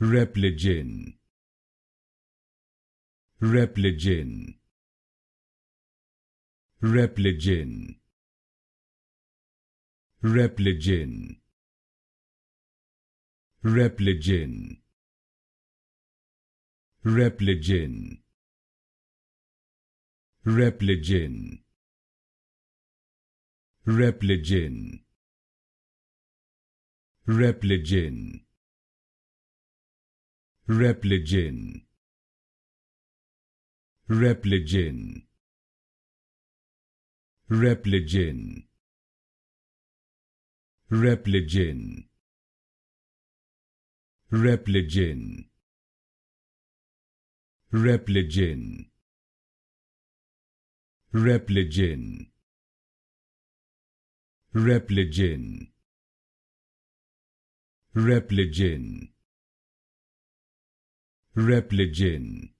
Repligen, Repligen, Repligen, Repligen, Repligen, Repligen, Repligen, Repligen, Repligen, Repligen, Repligen, Repligen, Repligen, Repligen, Repligen, Repligen, Repligen, Repligen, Repligen,